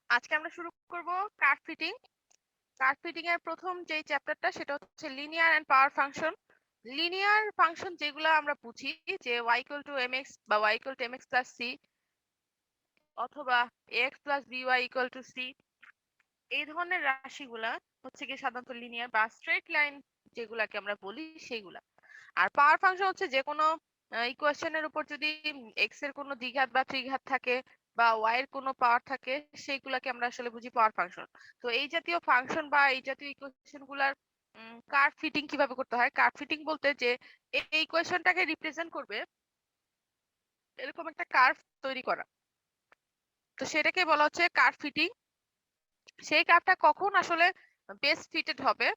আজকে আমরা শুরু করব কার্ভ ফিটিং। কার্ভ ফিটিং এর প্রথম যে চ্যাপ্টারটা সেটা হচ্ছে linear and power function. Linear function যেগুলো আমরা বুঝি যে y = mx বা y = mx + c অথবা ax + by = c, এই ধরনের রাশিগুলা হচ্ছে কি সাধারণত লিনিয়ার বা স্ট্রেট লাইন যেগুলাকে আমরা বলি সেগুলা। আর পাওয়ার ফাংশন হচ্ছে যে কোনো ইকুয়েশনের উপর যদি x এর কোনো দ্বিঘাত বা ত্রিঘাত থাকে বা y এর কোনো পাওয়ার থাকে সেইগুলাকে আমরা আসলে বুঝি পাওয়ার ফাংশন। তো এই জাতীয় ফাংশন বা এই জাতীয় ইকুয়েশন গুলার কার্ভ ফিটিং কিভাবে করতে হয়? কার্ভ ফিটিং বলতে যে এই ইকুয়েশনটাকে রিপ্রেজেন্ট করবে এরকম একটা কার্ভ তৈরি করা, তো সেটাকে বলা হচ্ছে কার্ভ ফিটিং। সেই কার্ভটা কখন আসলে বেস্ট ফিটেড হবে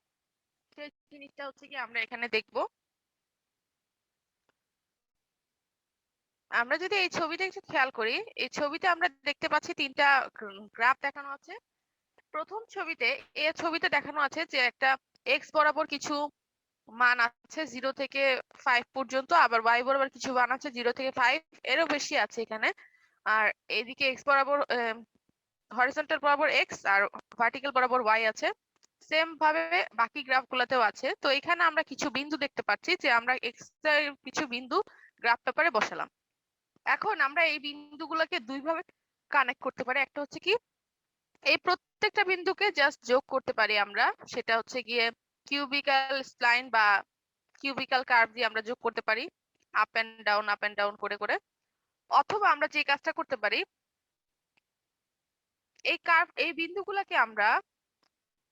সেই জিনিসটা হচ্ছে কি আমরা এখানে দেখব। আমরা যদি এই ছবিটা একটু খেয়াল করি, এই ছবিতে আমরা দেখতে পাচ্ছি তিনটা গ্রাফ দেখানো আছে। প্রথম ছবিতে ছবিতে দেখানো আছে যে একটা এক্স বরাবর কিছু মান আছে 0 থেকে 5 পর্যন্ত, আবার y বরাবর কিছু মান আছে 0 থেকে 5 এরও বেশি আছে এখানে। আর এইদিকে এক্স বরাবর হরিজন্টাল বরাবর এক্স আর ভার্টিক্যাল বরাবর y আছে। সেম ভাবে বাকি গ্রাফগুলোতেও আছে। তো এখানে আমরা কিছু বিন্দু দেখতে পাচ্ছি যে আমরা এক্স এর কিছু বিন্দু গ্রাফ পেপারে বসালাম। এখন আমরা এই বিন্দুগুলোকে দুই ভাবে কানেক্ট করতে পারি। একটা হচ্ছে কি এই প্রত্যেকটা বিন্দুকে জাস্ট যোগ করতে পারি আমরা, সেটা হচ্ছে গিয়ে কিউবিক্যাল স্প্লাইন বা কিউবিক্যাল কার্ভ দিয়ে আমরা যোগ করতে পারি আপ এন্ড ডাউন করে করে। অথবা আমরা যে কাজটা করতে পারি, এই বিন্দুগুলোকে আমরা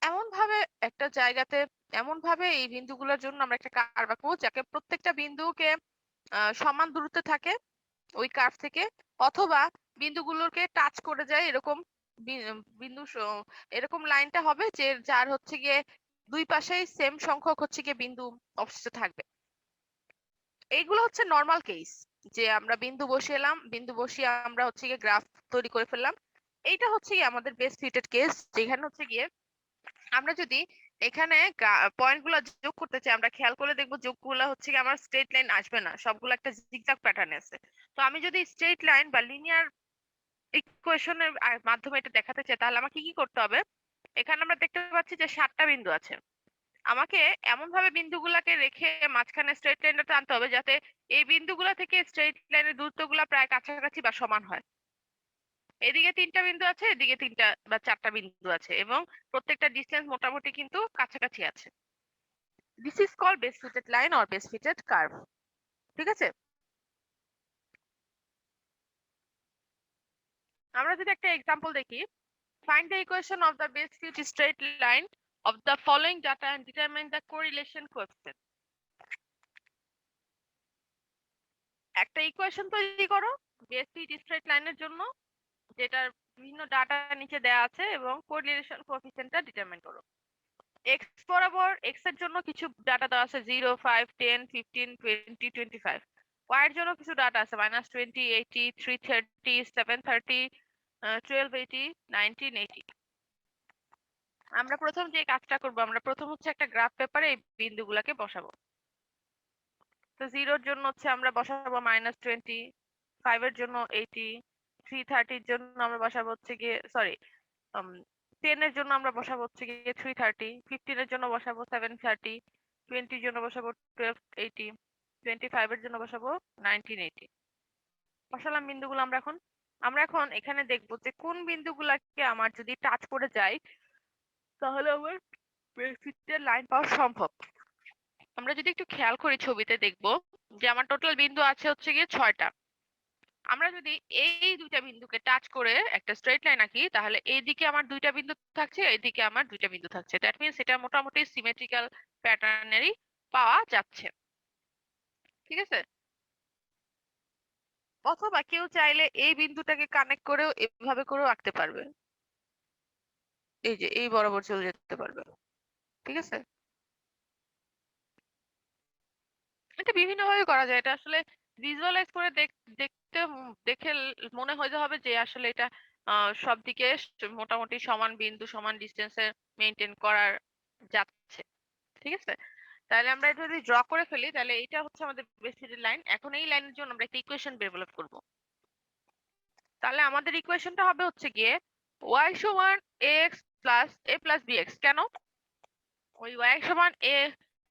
এমন ভাবে একটা জায়গাতে এমন ভাবে এই বিন্দুগুলোর জন্য আমরা একটা কার্ভ আঁকবো যাকে প্রত্যেকটা বিন্দুকে সমান দূরত্বে থাকে ওই কার্ভ থেকে, অথবা বিন্দুগুলোকে টাচ করে যায় এরকম বিন্দু এরকম লাইনটা হবে যে যার হচ্ছে গিয়ে দুই পাশেই সেম সংখ্যক হচ্ছে গিয়ে বিন্দু অবশিষ্ট থাকবে। এইগুলো হচ্ছে নর্মাল কেস, যে আমরা বিন্দু বসিয়ে এলাম, বিন্দু বসিয়ে আমরা হচ্ছে গিয়ে গ্রাফ তৈরি করে ফেললাম। এইটা হচ্ছে গিয়ে আমাদের বেস্ট ফিটেড কেস, যেখানে হচ্ছে গিয়ে আমরা যদি এখানে পয়েন্ট গুলা যোগ করতে চাই, আমরা খেয়াল করে দেখবো যোগগুলা হচ্ছে কি আমার স্ট্রেট লাইন আসবে না, সবগুলো একটা জিগজ্যাগ প্যাটার্ন আছে। তো আমি যদি স্ট্রেট লাইন বা লিনিয়ার ইকুয়েশনের মাধ্যমে এটা দেখাতে চাই তাহলে আমাকে কি করতে হবে? এখানে আমরা দেখতে পাচ্ছি যে 7টা বিন্দু আছে। আমাকে এমন ভাবে বিন্দুগুলাকে রেখে মাঝখানে স্ট্রেট লাইনটা টানতে হবে যাতে এই বিন্দুগুলা থেকে স্ট্রেট লাইনের দূরত্বগুলা প্রায় কাছাকাছি বা সমান হয়। এদিকে 3টা বিন্দু আছে, এদিকে 3টা বা 4টা বিন্দু আছে, এবং প্রত্যেকটা ডিসটেন্স মোটামুটি কিন্তু কাছাকাছি আছে। This is called best fitted line or best fitted curve. ঠিক আছে, আমরা যদি একটা এক্সাম্পল দেখি, find the equation of the best fit straight line of the following data and determine the correlation coefficient. একটা ইকুয়েশন তৈরি করো বেস্ট ফিট স্ট্রেট লাইনের জন্য, যেটার বিভিন্ন ডাটা নিচে দেয়া আছে, এবং কোরিলেশন কোএফিসিয়েন্টটা ডিটারমাইন করো। এক্স বরাবর এক্স এর জন্য কিছু ডাটা দেওয়া আছে 0, 5, 10, 15, 20, 25। ওয়াই এর জন্য কিছু ডাটা আছে -20, 80, 330, 730, 1280, 1980। আমরা প্রথম যে কাজটা করব, আমরা প্রথম হচ্ছে একটা গ্রাফ পেপারে এই বিন্দুগুলোকে বসাবো। তো 0 এর জন্য হচ্ছে আমরা বসাবো -20, 5 এর জন্য 80, 330 এর জন্য আমরা বসাবো হচ্ছে গিয়ে সরি 10 এর জন্য আমরা বসাবো হচ্ছে গিয়ে 330, 15 এর জন্য বসাবো 730, 20 এর জন্য বসাবো 1280, 25 এর জন্য বসাবো 1980। বসালাম বিন্দুগুলো। আমরা এখন এখানে দেখবো যে কোন বিন্দুগুলোকে আমার যদি টাচ করে যায় তাহলে আমার বেসিকের লাইন পাওয়া সম্ভব। আমরা যদি একটু খেয়াল করি ছবিতে দেখবো যে আমার টোটাল বিন্দু আছে হচ্ছে গিয়ে 6টা। আমরা যদি এই দুইটা বিন্দুকে টাচ করে একটা স্ট্রেট লাইন আঁকি তাহলে এইদিকে আমার দুইটা বিন্দু থাকছে, এইদিকে আমার দুইটা বিন্দু থাকছে। দ্যাট মিনস এটা মোটামুটি সিমেট্রিক্যাল প্যাটার্নেরই পাওয়া যাচ্ছে। ঠিক আছে, অথবা কেউ চাইলে এই বিন্দুটাকে কানেক্ট করেও এভাবে করেও আঁকতে পারবে, এই যে এই বরাবর চলে যেতে পারবে। ঠিক আছে, এটা বিভিন্ন ভাবে করা যায়। এটা আসলে ভিজুয়ালাইজ করে দেখে মনে হইতে হবে যে আসলে এটা সব দিকে মোটামুটি সমান বিন্দু সমান ডিস্টেন্সে মেনটেন করার যাচ্ছে। ঠিক আছে, তাহলে আমরা এটা যদি ড্র করে ফেলি তাহলে এটা হচ্ছে আমাদের বেসিক লাইন। এখন এই লাইনের জন্য আমরা একটা ইকুয়েশন ডেভেলপ করব। তাহলে আমাদের ইকুয়েশনটা হবে হচ্ছে গিয়ে y সমান ax plus a plus bx। কেন? ওই y সমান a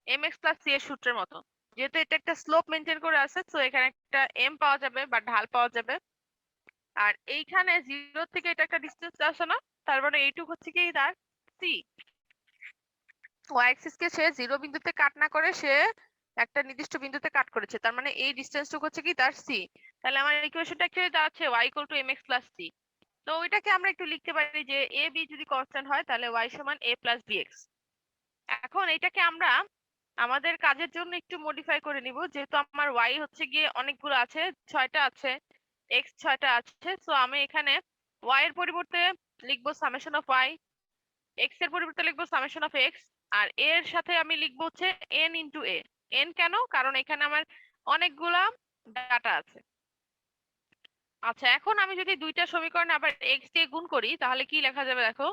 mx প্লাস c এর সূত্রের মতো, যেহেতু এটা একটা স্লোপ মেনটেন করে আছে, তো এখানে একটা m পাওয়া যাবে বা ঢাল পাওয়া যাবে। আর এইখানে 0 থেকে এটা একটা ডিসটেন্স আসে না, তার মানে এইটুক হচ্ছে কি তার c। y অ্যাক্সিস কে সে 0 বিন্দুতে কাট না করে সে একটা নির্দিষ্ট বিন্দুতে কাট করেছে, তার মানে এই ডিসটেন্সটুকু হচ্ছে কি তার c। তাহলে আমার ইকুয়েশনটা অ্যাকচুয়ালি দাঁড়াচ্ছে y = mx প্লাস c। তো ওইটাকে আমরা একটু লিখতে পারি যে a b যদি কনস্ট্যান্ট হয় তাহলে y সমান a প্লাস bx। এখন এটাকে আমরা আমাদের কাজের জন্য একটু মডিফাই করে নিব, যেহেতু আমার y হচ্ছে গিয়ে অনেকগুলো আছে, 6টা আছে, x 6টা আছে। সো আমি এখানে y এর পরিবর্তে লিখবো সামেশন অফ y, x এর পরিবর্তে লিখবো সামেশন অফ x, আর a এর সাথে আমি লিখবো হচ্ছে n ইনটু a। n কেন? কারণ এখানে আমার অনেকগুলা ডাটা আছে। আচ্ছা, এখন আমি যদি দুইটা সমীকরণ আবার x দিয়ে গুণ করি তাহলে কি লেখা যাবে দেখো।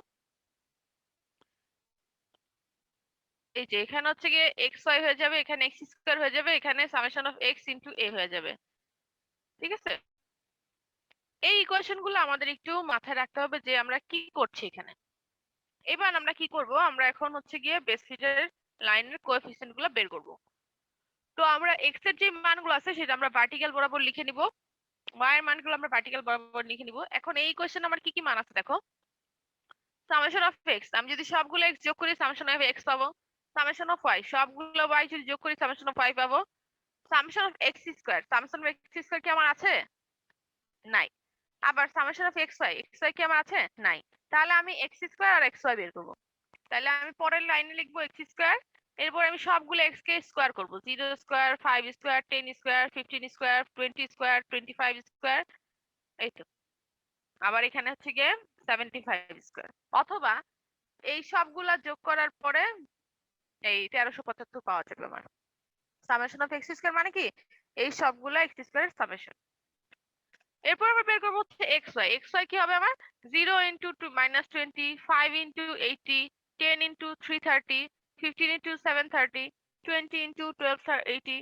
এই যে এখানে হচ্ছে গিয়ে xy হয়ে যাবে, এখানে x স্কয়ার হয়ে যাবে, এখানে summation of x into a হয়ে যাবে। ঠিক আছে, এই ইকুয়েশন গুলো আমাদের একটু মাথায় রাখতে হবে যে আমরা কি করছি এখানে। এবার আমরা কি করব, আমরা এখন হচ্ছে গিয়ে বেস ফিটের লাইনের কোএফিসিয়েন্ট গুলো বের করব। তো আমরা x এর যে মানগুলো আছে সেটা আমরা ভার্টিক্যাল বরাবর লিখে নিব, y এর মানগুলো আমরা ভার্টিক্যাল বরাবর লিখে নিব। এখন এই ইকুয়েশনে আমার কি কি মান আছে দেখো। সামেশন অফ x, আমি যদি সবগুলো x যোগ করি সামেশন অফ x পাবো। সামেশন অফ y, সবগুলো y যদি যোগ করি সামেশন অফ y পাবো। Summation of x square, summation of x square কি আমার আছে? নাই। আবার সামেশন অফ xy, xy কি আমার আছে? নাই। তাহলে আমি x স্কয়ার আর xy বের করব। তাহলে আমি পরের লাইনে লিখবো x স্কয়ার, এরপর আমি সবগুলো x কে স্কয়ার করব, 0 square, 5 square, 10 square, 15 square, 20 square, 25 square, এই তো। আবার এখানে হচ্ছে গিয়ে 75 স্কয়ার, অথবা এই সবগুলা যোগ করার পরে এই 1375 পাওয়া যাবে আমার। সামেশন অফ x স্কয়ার মানে কি এই সবগুলা x স্কয়ার সামেশন। এরপর আমরা বের করব হচ্ছে xy, xy কি হবে আমার 0 into -20, 5 into 80, 10 into 330, 15 into 730, 20 into 1280,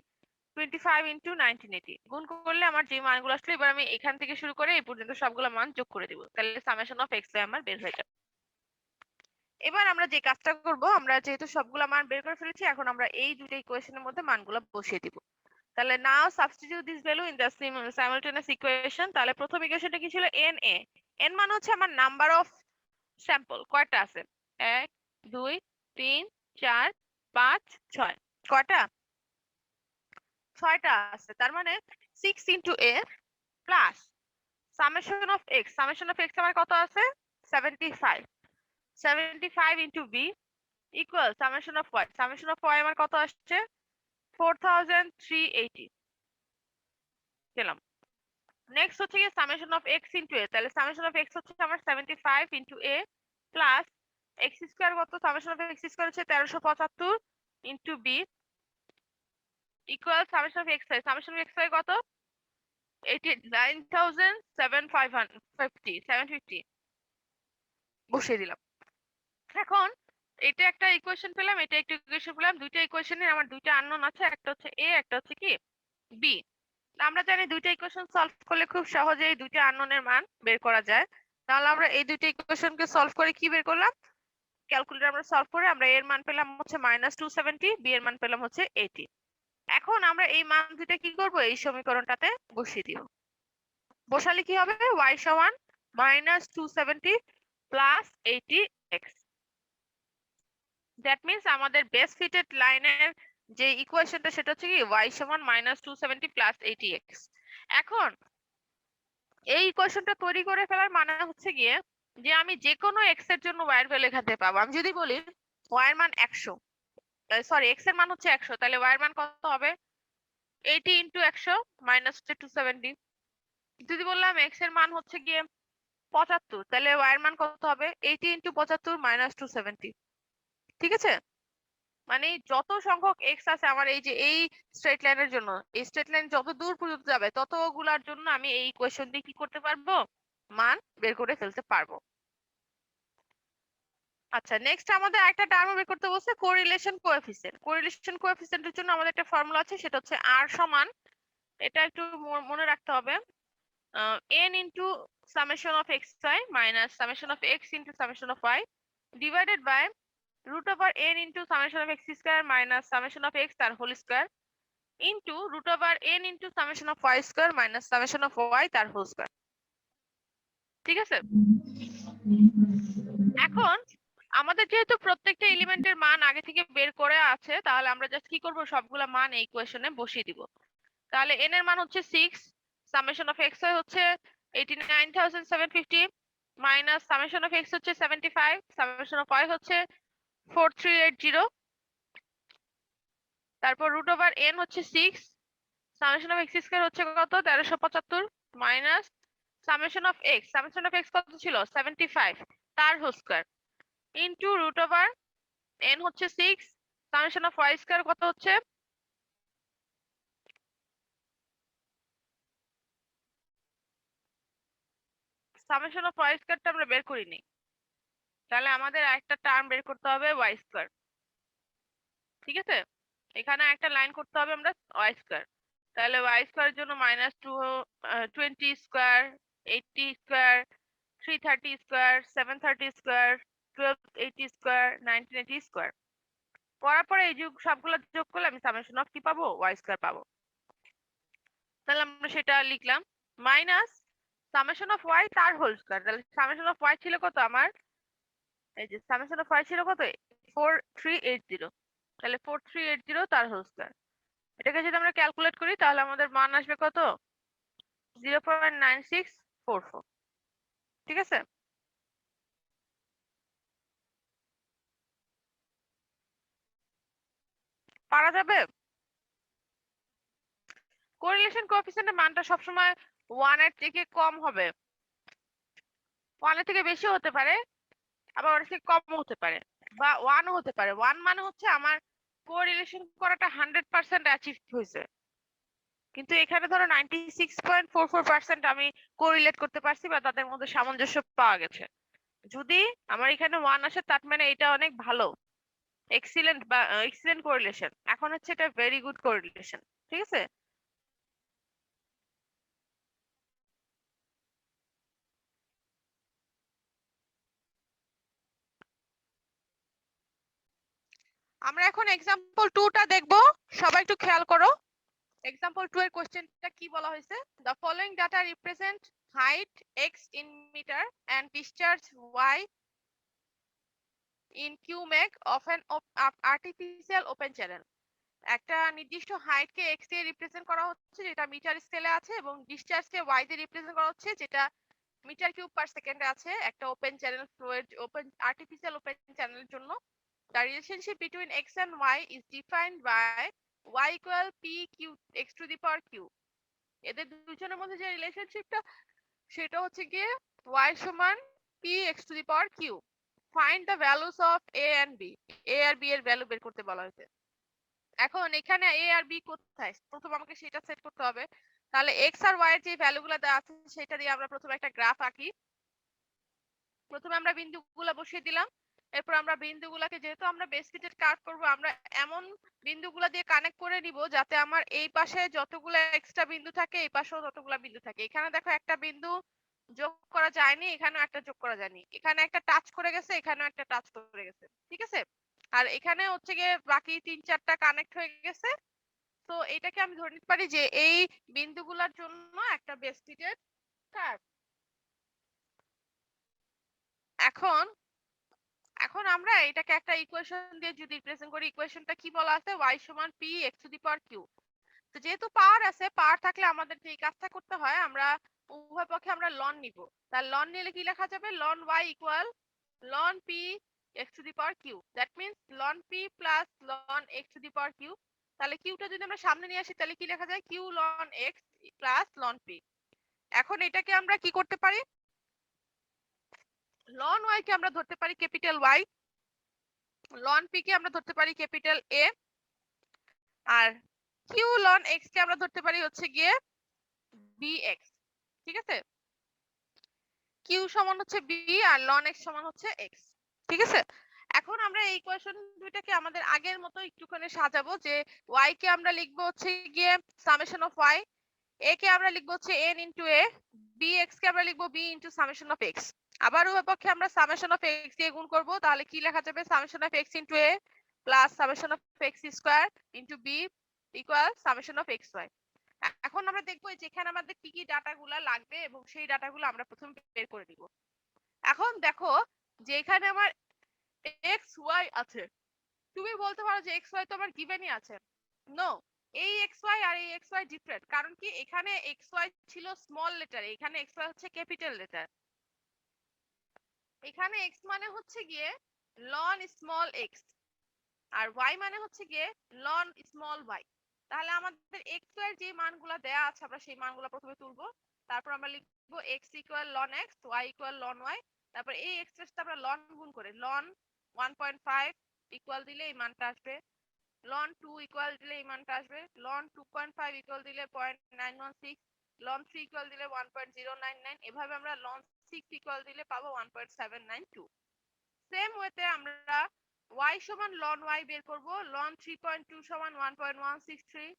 25 into 1980। গুণ করলে আমার যে মানগুলো আসলে এবার আমি এখান থেকে শুরু করে এই পর্যন্ত সবগুলো মান যোগ করে দিব, তাহলে সামেশন অফ xy আমার বের হয়ে যাবে। এবার আমরা যে কাজটা করব, আমরা যেহেতু সবগুলো মান বের করে ফেলেছি, এখন আমরা এই দুটো ইকুয়েশনের মধ্যে মানগুলো বসিয়ে দিব। তাহলে now substitute this value in the simultaneous equation. তাহলে প্রথম ইকুয়েশনটা কি ছিল? n a। n মানে হচ্ছে আমার নাম্বার অফ স্যাম্পল, কয়টা আছে? 1 2 3 4 5 6। কয়টা? 6টা আছে, তার মানে 6 into a plus summation of x, summation of x আমার কত আছে? 75। 75 into b equal summation of y, summation of y আমার কত আসছে? 4380 পেলাম। নেক্সট হচ্ছে কি summation of x into a, তাহলে সামেশন অফ x হচ্ছে আমার 75 into a plus x square কত? সামেশন অফ x স্কয়ার হচ্ছে 1375 into b equal summation of xy, summation of xy কত? 750 বসিয়ে দিলাম। এখন এটা একটা ইকুয়েশন পেলাম, এটা একটা ইকুয়েশন পেলাম, দুইটা ইকুয়েশনের আমার দুইটা আননোন আছে, একটা হচ্ছে a, একটা হচ্ছে কি b। আমরা জানি দুইটা ইকুয়েশন সলভ করলে খুব সহজেই দুইটা আননোনের মান বের করা যায়। তাহলে আমরা এই দুইটা ইকুয়েশনকে সলভ করে কি বের করলাম? ক্যালকুলেটর আমরা সলভ করে আমরা এর মান পেলাম হচ্ছে -270, বি এর মান পেলাম হচ্ছে 80। এখন আমরা এই মান দুইটা কি করব? এই সমীকরণটাতে বসিয়ে দিব। বসালে কি হবে? y সমান -270 প্লাস 80x। দ্যাট মিন্স আমাদের বেস ফিটেড লাইনের যে ইকুয়েশনটা সেটা হচ্ছে কি y সমান -270 প্লাস 80x। এখন এই ইকুয়েশনটা তৈরি করে ফেলার মানে হচ্ছে গিয়ে যে আমি যে কোনো x এর জন্য y এর ভ্যালু এখান থেকে পাবো। আমি যদি বলি y এর মান 100, সরি x এর মান হচ্ছে 100, তাহলে y এর মান কত হবে? 80 ইনটু 100 মাইনাস হচ্ছে 270। যদি বললাম x এর মান হচ্ছে গিয়ে 75, তাহলে y এর মান কত হবে? 80 ইনটু 75 মাইনাস 270। ঠিক আছে, মানে যত সংখ্যক x আছে আমার এই যে এই স্ট্রেট লাইনের জন্য, এই স্ট্রেট লাইন যত দূর পর্যন্ত যাবে ততগুলার জন্য আমি এই ইকুয়েশন দিয়ে কি করতে পারবো? মান বের করে ফেলতে পারবো। আচ্ছা, নেক্সট আমাদের একটা টার্ম বের করতে বলছে কোরিলেশন কোএফিসিয়েন্ট। কোরিলেশন কোএফিসিয়েন্টের জন্য আমাদের একটা ফর্মুলা আছে, সেটা হচ্ছে r সমান, এটা একটু মনে রাখতে হবে, n into summation of xy minus summation of x into summation of y divided by root over n into summation of x square minus summation of x তার whole square into root over n into summation of y square minus summation of y তার whole square। ঠিক আছে, এখন আমাদের যেহেতু প্রত্যেকটা এলিমেন্টের মান আগে থেকে বের করে আছে, তাহলে আমরা জাস্ট কি করব, সবগুলা মান এই ইকুয়েশনে বসিয়ে দিব। তাহলে n এর মান হচ্ছে 6, সামেশন অফ x হচ্ছে 89750 মাইনাস সামেশন অফ x হচ্ছে 75, সামেশন অফ y হচ্ছে 4380, তারপর রুট ওভার n হচ্ছে 6, সামেশন অফ x স্কয়ার হচ্ছে কত 1375 minus summation of x, summation of x কত ছিল 75 তার whole square into root over n হচ্ছে 6, সামেশন অফ y স্কয়ার কত হচ্ছে সামেশন অফ y স্কয়ারটা আমরা বের করিনি, তাহলে আমাদের একটা টার্ম বের করতে হবে y স্কয়ার। ঠিক আছে, এখানে একটা লাইন করতে হবে আমরা y স্কয়ার, তাহলে y স্কয়ারের জন্য -20 square, 80 square, 330 square, 730 square, 1280 square, 1980 square করার পরে এই সবগুলো যোগ করলে আমি সামেশন অফ কি পাবো y স্কয়ার পাবো। তাহলে আমরা সেটা লিখলাম মাইনাস সামেশন অফ y তার হোল স্কয়ার। তাহলে সামেশন অফ y ছিল কত আমার, এই যে সামেশন অফ y ছিল কত 4380, তাহলে 4380 তার হোল স্কয়ার। এটাকে যদি আমরা ক্যালকুলেট করি তাহলে আমাদের মান আসবে কত 0.9644। ঠিক আছে, পারা যাবে। কোরিলেশন কোএফিসিয়েন্টের মানটা সবসময় 1 এর থেকে কম হবে, 1 এর থেকে বেশি হতে পারে, আবার ওর থেকে কম হতে পারে, বা 1 ও হতে পারে। 1 মানে হচ্ছে আমার কোরিলেশন করাটা 100% অ্যাচিভ হয়েছে, কিন্তু এখানে ধরো 96.44% আমি কোরিলেট করতে পারছি বা তাদের মধ্যে সামঞ্জস্য পাওয়া গেছে। যদি আমার এখানে 1 আসে তার মানে এটা অনেক ভালো, এক্সিলেন্ট বা এক্সিলেন্ট কোরিলেশন। এখন হচ্ছে এটা ভেরি গুড কোরিলেশন। ঠিক আছে, আমরা এখন एग्जांपल 2 টা দেখব, সবাই একটু খেয়াল করো। एग्जांपल 2 এর কোশ্চেনটা কি বলা হয়েছে, the following data represent height x in meter and discharge y in cubic of an artificial open channel। একটা নির্দিষ্ট হাইট কে x দিয়ে রিপ্রেজেন্ট করা হচ্ছে যেটা মিটার স্কেলে আছে, এবং ডিসচার্জ কে y দিয়ে রিপ্রেজেন্ট করা হচ্ছে যেটা মিটার কিউব পার সেকেন্ডে আছে একটা open channel fluid, open artificial open চ্যানেলের জন্য। The relationship between x and y is defined by y equal p q x to the power q। এদের দুজনের মধ্যে যে রিলেশনশিপটা সেটা হচ্ছে গিয়ে y সমান p x to the power q। Find the values of a and b। a আর b এর ভ্যালু বের করতে বলা হয়েছে। এখন এখানে a আর b কোথায়, প্রথম আমাকে সেটা সেট করতে হবে। তাহলে x আর y এর যে ভ্যালুগুলো দেওয়া আছে সেটা দিয়ে আমরা প্রথমে একটা গ্রাফ আঁকি। প্রথমে আমরা বিন্দুগুলো বসিয়ে দিলাম, এরপর আমরা বিন্দুগুলোকে, যেহেতু আমরা বেস ফিটেড কার্ভ করব, আমরা এমন বিন্দুগুলো দিয়ে কানেক্ট করে নিব যাতে আমার এই পাশে যতগুলো এক্সট্রা বিন্দু থাকে এই পাশেও ততগুলো বিন্দু থাকে। এখানে দেখো একটা বিন্দু যোগ করা যায়নি, এখানেও একটা যোগ করা যায়নি, এখানে একটা টাচ করে গেছে, এখানেও একটা টাচ করে গেছে। ঠিক আছে, আর এখানে হচ্ছে গিয়ে বাকি 3-4টা কানেক্ট হয়ে গেছে। তো এটাকে আমি ধরে নিতে পারি যে এই বিন্দুগুলোর জন্য একটা বেস ফিটেড কার্ভ। এখন এখন আমরা এটাকে একটা ইকুয়েশন দিয়ে যদি রিপ্রেজেন্ট করি, ইকুয়েশনটা কি বলা আছে, y সমান p x to the power q। তো যেহেতু পাওয়ার আছে, পাওয়ার থাকলে আমাদের যে কাজটা করতে হয়, আমরা উভয় পক্ষে আমরা লন নিব। তাহলে লন নিলে কি লেখা যাবে, ln y equal ln p x to the power q। That means ln p plus ln x to the power q। তাহলে কিউটা যদি আমরা সামনে নিয়ে আসি তাহলে কি লেখা যায়, q ln x plus ln p। এখন এটাকে আমরা কি করতে পারি, লন y কে আমরা ধরতে পারি ক্যাপিটাল Y, লন p কে আমরা ধরতে পারি ক্যাপিটাল A, আর কিউ লন x কে আমরা ধরতে পারি হচ্ছে গিয়ে bx। ঠিক আছে, কিউ সমান হচ্ছে b আর লন x সমান হচ্ছে x। ঠিক আছে, এখন আমরা এই ইকুয়েশন দুইটাকে আমাদের আগের মতো একটুখানি সাজাবো, যে y কে আমরা লিখবো হচ্ছে গিয়ে সামেশন অফ y, a কে আমরা লিখব হচ্ছে n ইনটু a, bx কে আমরা লিখব b into summation of x। আবার উভয় পক্ষে আমরা সামেশন অফ x দিয়ে গুণ করব, তাহলে কি লেখা যাবে? Summation of x into a plus summation of x square into b equal summation of xy। এখন আমরা দেখব যেখানে আমাদের কি কি ডাটাগুলো লাগবে এবং সেই ডাটাগুলো আমরা প্রথমে বের করে দিব। এখন দেখো যে এখানে আমার xy আছে, তুমি বলতে পারো যে xy তো আমার গিভেনই আছে। নো, এই xy আর এই xy ডিফারেন্ট। কারণ কি এখানে xy ছিল স্মল লেটার, এখানে xy হচ্ছে ক্যাপিটাল লেটার। এখানে x মানে হচ্ছে গিয়ে ln স্মল x আর y মানে হচ্ছে গিয়ে ln স্মল y। তাহলে আমাদের xy এর যে মানগুলো দেয়া আছে আমরা সেই মানগুলো প্রথমে তুলবো, তারপর আমরা লিখব x equal ln x, y equal ln y। তারপর এই x এর সাথে আমরা ln গুণ করে ln 1.5 ইকুয়াল দিলে এই মানটা আসবে, ln 2 ইকুয়াল দিলে এই মানটা আসবে, ln 2.5 ইকুয়াল দিলে 0.916, ln 3 ইকুয়াল দিলে 1.099। এভাবে আমরা ln 6 ইকুয়াল দিলে পাবো 1.792। সেম ওয়েতে আমরা y সমান ln y বের করব, ln 3.2 সমান 1.163,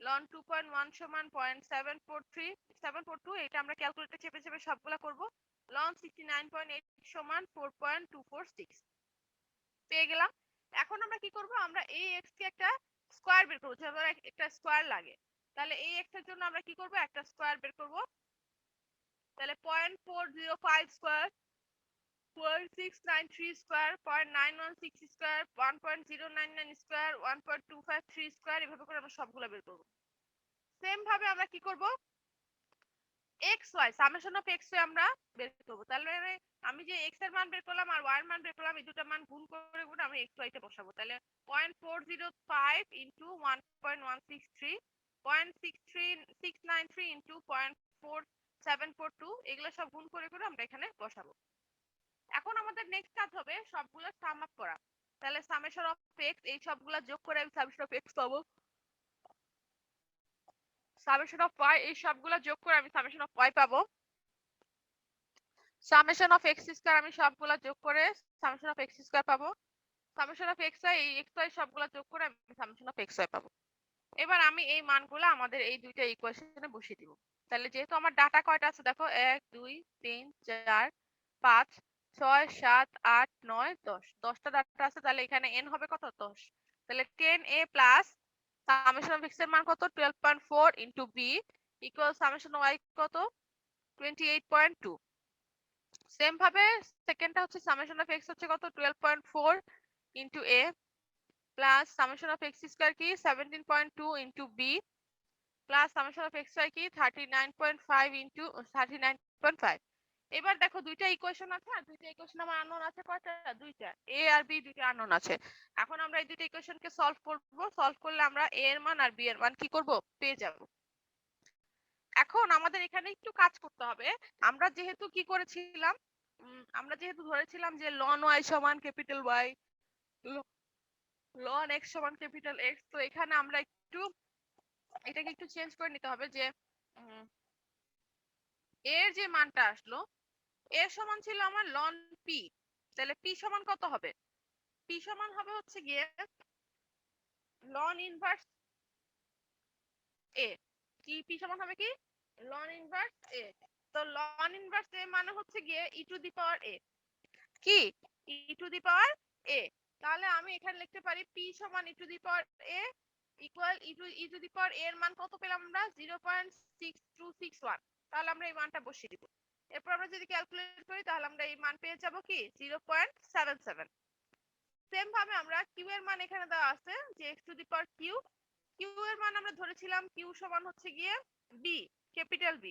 ln 2.1 সমান 0.742। এটা আমরা ক্যালকুলেটর চেপে চেপে সবগুলা করব। ln 69.8 সমান 4.246 পেয়ে গেলাম। এখন আমরা কি করব? আমরা এই x কে একটা স্কয়ার বের করব, যেমন একটা স্কয়ার লাগে। তাহলে এই x এর জন্য আমরা কি করব? একটা স্কয়ার বের করব। তাহলে 0.405 square, 0.693 square, 0.916 square, 1.099 square, 1.253 square, এভাবে করে আমরা সবগুলো বের করব। সেম ভাবে আমরা কি করব? xy সামেশন অফ xy আমরা বের করব। তাহলে আমি যে x এর মান বের করলাম আর y এর মান বের করলাম, এই দুটো মান গুণ করে গুণ আমি xy তে বসাবো। তাহলে 0.405 ইনটু 1.163, 0.693 ইনটু 0.4742, এগুলো সব গুণ করে করে আমরা এখানে বসাবো। এখন আমাদের নেক্সট কাজ হবে সবগুলো সাম আপ করা। তাহলে সামেশন অফ x এই সবগুলো যোগ করে আমি সামেশন অফ x পাবো, সামেশন অফ y এই সবগুলো যোগ করে আমি সামেশন অফ y পাবো, সামেশন অফ x স্কয়ার আমি সবগুলো যোগ করে সামেশন অফ x স্কয়ার পাবো, সামেশন অফ xy এই xy সবগুলো যোগ করে আমি সামেশন অফ xy পাবো। এবার আমি এই মানগুলো আমাদের এই দুইটা ইকুয়েশনে বসিয়ে দিব। তাহলে যেহেতু আমার ডাটা কয়টা আছে দেখো, 1 2 3 4 5 6 7 8 9 10, 10টা ডাটা আছে। তাহলে এখানে n হবে কত? 10। তাহলে 10a plus summation of x এর মান কত? 12.4 into b equal summation y কত? 28.2। সেম ভাবে সেকেন্ডটা হচ্ছে সামেশন অফ x হচ্ছে কত? 12.4 into a plus summation of x square কি 17.2 into b plus summation of xy কি 39.5 ইনটু 39.5। এবার দেখো দুইটা ইকুয়েশন আছে আর দুইটা ইকুয়েশন আমার আননোন আছে কয়টা? দুইটা, a আর b দুইটা আননোন আছে। এখন আমরা এই দুইটা ইকুয়েশনকে সলভ করব, সলভ করলে আমরা a এর মান আর b এর মান কি করব? পেয়ে যাব। এখন আমাদের এখানে একটু কাজ করতে হবে। আমরা যেহেতু কি করেছিলাম, আমরা যেহেতু ধরেছিলাম যে ln y সমান ক্যাপিটাল y, ln x সমান ক্যাপিটাল x, তো এখানে আমরা একটু এটাকে একটু চেঞ্জ করে নিতে হবে যে এর যে মানটা আসলো এর সমান ছিল আমার ln p। তাহলে p সমান কত হবে? p সমান হবে হচ্ছে গিয়ে ln ইনভার্স a। কি p সমান হবে কি? ln inverse a। তো ln ইনভার্স a মানে হচ্ছে গিয়ে e two the power a। কি? e two the power a। তাহলে আমি এখানে লিখতে পারি p সমান e two the power a equal e two the power a এর মান কত পেলাম আমরা? 0.6261। তাহলে আমরা এই মানটা বসিয়ে দিব। এরপর আমরা যদি ক্যালকুলেট করি তাহলে আমরা এই মান পেয়ে যাব কি 0.77। সেম ভাবে আমরা q এর মান এখানে দেওয়া আছে যে x to the power q, q এর মান আমরা ধরেছিলাম q সমান হচ্ছে গিয়ে b, ক্যাপিটাল b।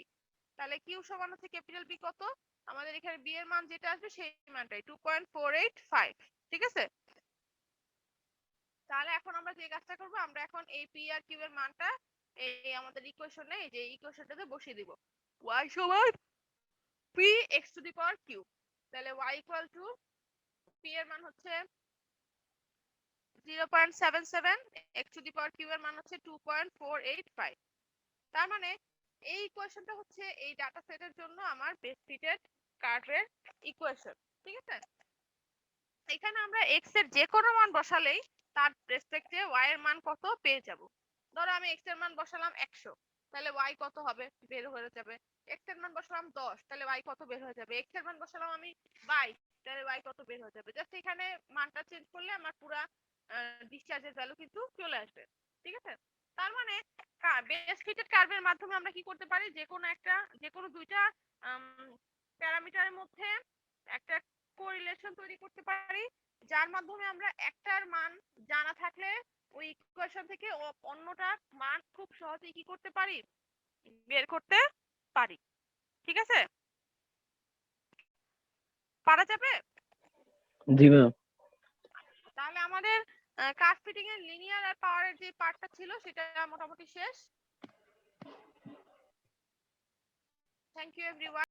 তাহলে q সমান হচ্ছে ক্যাপিটাল b কত? আমাদের এখানে b এর মান যেটা আসবে সেই মানটাই 2.485। ঠিক আছে? তাহলে এখন আমরা যে কাজটা করব, আমরা এখন এই p আর q এর মানটা এই আমাদের ইকুয়েশনে এই যে ইকুয়েশনটাতে বসিয়ে দিব। y সমান p x to the power q। তাহলে y ইকুয়াল টু p এর মান হচ্ছে 0.77, x to the power q এর মান হচ্ছে 2.485। তার মানে এই ইকুয়েশনটা হচ্ছে এই ডাটা সেটের জন্য আমার বেস্ট ফিটেড কার্ভের ইকুয়েশন। ঠিক আছে? এখানে আমরা x এর যে কোনো মান বসালেই তার রেসপেক্টে y এর মান কত পেয়ে যাব। ধরো আমি x এর মান বসালাম 100, তাহলে y কত হবে বের হয়ে যাবে। x এর মান বসালাম 10, তাহলে y কত বের হয়ে যাবে। x এর মান বসালাম আমি 22, তাহলে y কত বের হয়ে যাবে। জাস্ট এখানে মানটা চেঞ্জ করলে আমার পুরা ডিসচার্জের ভ্যালু কিন্তু চলে আসবে। ঠিক আছে, তার মানে বেস ফিটেড কার্ভের মাধ্যমে আমরা কি করতে পারি, যে কোনো দুইটা প্যারামিটারের মধ্যে একটা কোরিলেশন তৈরি করতে পারি, যার মাধ্যমে আমরা একটার মান জানা থাকলে ওই ইকুয়েশন থেকে অন্যটার মান খুব সহজেই কি করতে পারি, বের করতে পারি। ঠিক আছে, পারা যাবে? জি ম্যাম। তাহলে আমাদের কার্ভ ফিটিং এর লিনিয়ার আর পাওয়ারের যে পার্টটা ছিল সেটা মোটামুটি শেষ। Thank you everyone.